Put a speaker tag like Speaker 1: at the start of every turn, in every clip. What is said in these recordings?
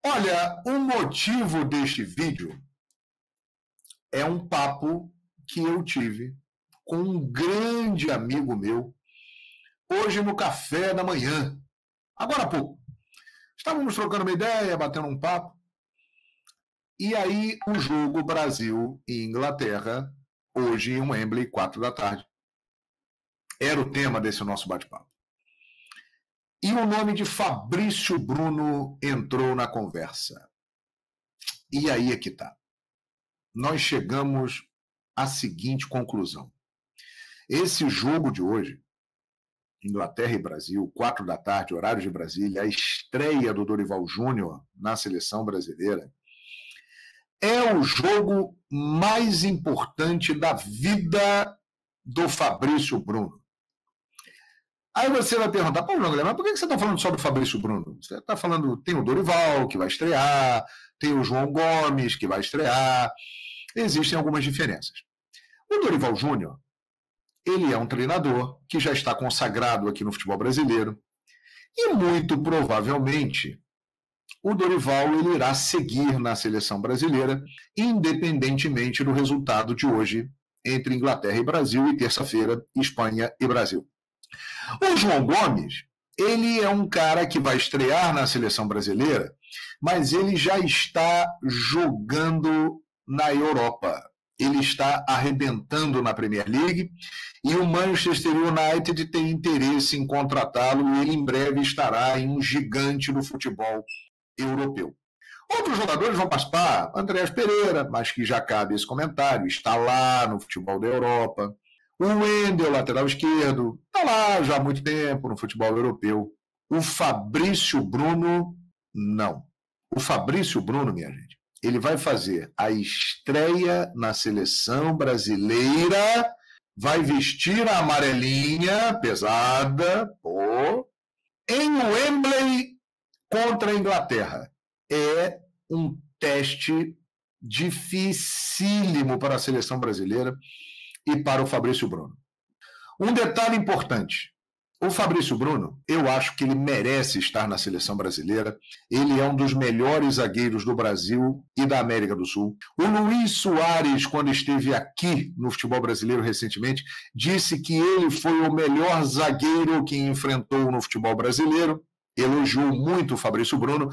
Speaker 1: Olha, o motivo deste vídeo é um papo que eu tive com um grande amigo meu hoje no café da manhã, agora há pouco. Estávamos trocando uma ideia, batendo um papo, e aí o jogo Brasil e Inglaterra, hoje em Wembley, 4 da tarde, era o tema desse nosso bate-papo. E o nome de Fabrício Bruno entrou na conversa. E aí é que tá. Nós chegamos à seguinte conclusão. Esse jogo de hoje, Inglaterra e Brasil, 4 da tarde, horário de Brasília, a estreia do Dorival Júnior na seleção brasileira, é o jogo mais importante da vida do Fabrício Bruno. Aí você vai perguntar, pô, João Guilherme, mas por que você está falando só do Fabrício Bruno? Você está falando, tem o Dorival, que vai estrear, tem o João Gomes, que vai estrear, existem algumas diferenças. O Dorival Júnior, ele é um treinador que já está consagrado aqui no futebol brasileiro e muito provavelmente o Dorival ele irá seguir na seleção brasileira, independentemente do resultado de hoje entre Inglaterra e Brasil e terça-feira Espanha e Brasil. O João Gomes, ele é um cara que vai estrear na seleção brasileira, mas ele já está jogando na Europa. Ele está arrebentando na Premier League e o Manchester United tem interesse em contratá-lo e ele em breve estará em um gigante do futebol europeu. Outros jogadores vão participar, Andreas Pereira, mas que já cabe esse comentário, está lá no futebol da Europa. O Wendel, lateral esquerdo, está lá já há muito tempo no futebol europeu. O Fabrício Bruno, não. O Fabrício Bruno, minha gente, ele vai fazer a estreia na seleção brasileira, vai vestir a amarelinha pesada, em Wembley contra a Inglaterra. É um teste dificílimo para a seleção brasileira e para o Fabrício Bruno. Um detalhe importante. O Fabrício Bruno, eu acho que ele merece estar na seleção brasileira. Ele é um dos melhores zagueiros do Brasil e da América do Sul. O Luiz Soares, quando esteve aqui no futebol brasileiro recentemente, disse que ele foi o melhor zagueiro que enfrentou no futebol brasileiro. Elogiou muito o Fabrício Bruno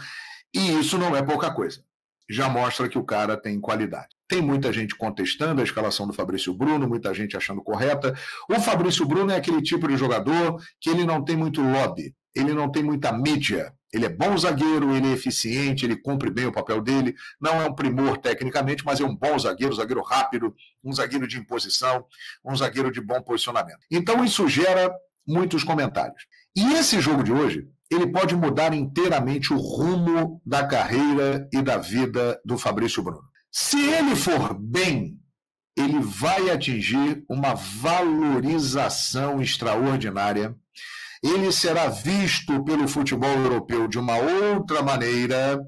Speaker 1: e isso não é pouca coisa. Já mostra que o cara tem qualidade. Tem muita gente contestando a escalação do Fabrício Bruno, muita gente achando correta. O Fabrício Bruno é aquele tipo de jogador que ele não tem muito lobby, ele não tem muita mídia. Ele é bom zagueiro, ele é eficiente, ele cumpre bem o papel dele. Não é um primor tecnicamente, mas é um bom zagueiro, zagueiro rápido, um zagueiro de imposição, um zagueiro de bom posicionamento. Então isso gera muitos comentários. E esse jogo de hoje, ele pode mudar inteiramente o rumo da carreira e da vida do Fabrício Bruno. Se ele for bem, ele vai atingir uma valorização extraordinária. Ele será visto pelo futebol europeu de uma outra maneira.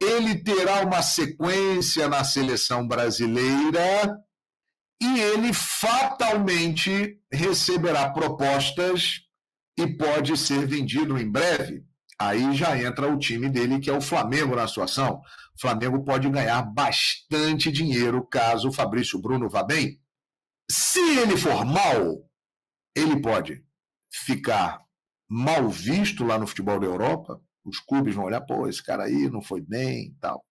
Speaker 1: Ele terá uma sequência na seleção brasileira e ele fatalmente receberá propostas e pode ser vendido em breve. Aí já entra o time dele, que é o Flamengo na situação. O Flamengo pode ganhar bastante dinheiro caso o Fabrício Bruno vá bem. Se ele for mal, ele pode ficar mal visto lá no futebol da Europa. Os clubes vão olhar, pô, esse cara aí não foi bem e tal.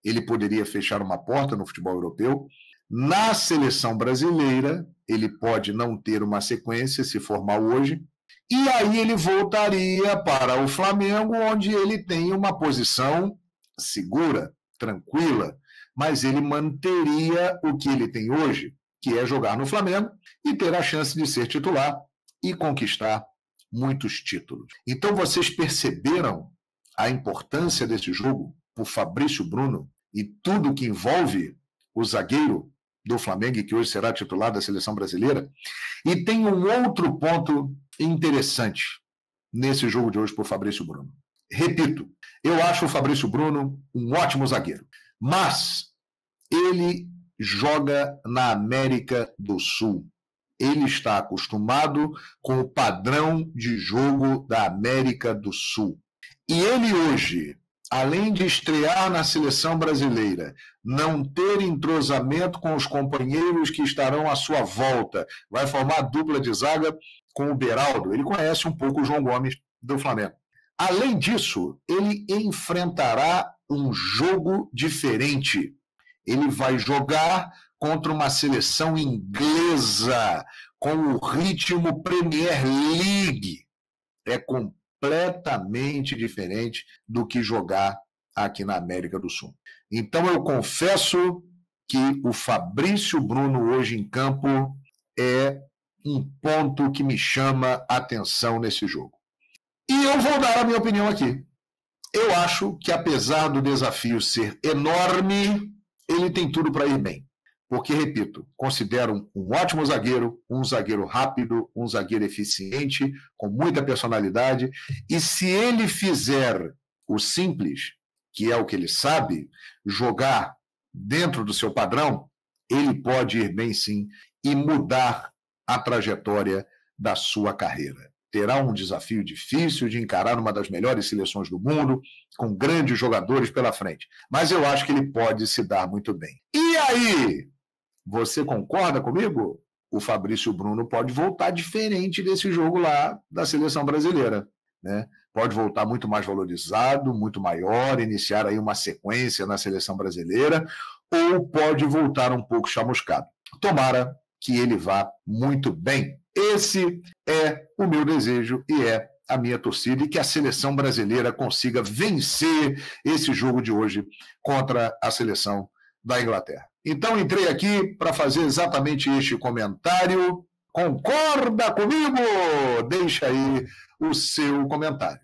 Speaker 1: Ele poderia fechar uma porta no futebol europeu. Na seleção brasileira, ele pode não ter uma sequência se for mal hoje. E aí ele voltaria para o Flamengo, onde ele tem uma posição segura, tranquila, mas ele manteria o que ele tem hoje, que é jogar no Flamengo e ter a chance de ser titular e conquistar muitos títulos. Então vocês perceberam a importância desse jogo por Fabrício Bruno e tudo que envolve o zagueiro do Flamengo, que hoje será titular da seleção brasileira? E tem um outro ponto interessante nesse jogo de hoje por Fabrício Bruno. Repito, eu acho o Fabrício Bruno um ótimo zagueiro, mas ele joga na América do Sul. Ele está acostumado com o padrão de jogo da América do Sul. E ele hoje além de estrear na seleção brasileira, não ter entrosamento com os companheiros que estarão à sua volta, vai formar dupla de zaga com o Beraldo. Ele conhece um pouco o João Gomes do Flamengo. Além disso, ele enfrentará um jogo diferente. Ele vai jogar contra uma seleção inglesa com o ritmo Premier League. É completamente diferente do que jogar aqui na América do Sul. Então, eu confesso que o Fabrício Bruno hoje em campo é um ponto que me chama a atenção nesse jogo. E eu vou dar a minha opinião aqui. Eu acho que, apesar do desafio ser enorme, ele tem tudo para ir bem. Porque, repito, considero um ótimo zagueiro, um zagueiro rápido, um zagueiro eficiente, com muita personalidade. E se ele fizer o simples, que é o que ele sabe, jogar dentro do seu padrão, ele pode ir bem sim e mudar a trajetória da sua carreira. Terá um desafio difícil de encarar uma das melhores seleções do mundo, com grandes jogadores pela frente. Mas eu acho que ele pode se dar muito bem. E aí, você concorda comigo? O Fabrício Bruno pode voltar diferente desse jogo lá da seleção brasileira, né? Pode voltar muito mais valorizado, muito maior, iniciar aí uma sequência na seleção brasileira, ou pode voltar um pouco chamuscado. Tomara que ele vá muito bem. Esse é o meu desejo e é a minha torcida, e que a seleção brasileira consiga vencer esse jogo de hoje contra a seleção da Inglaterra. Então, entrei aqui para fazer exatamente este comentário. Concorda comigo? Deixa aí o seu comentário.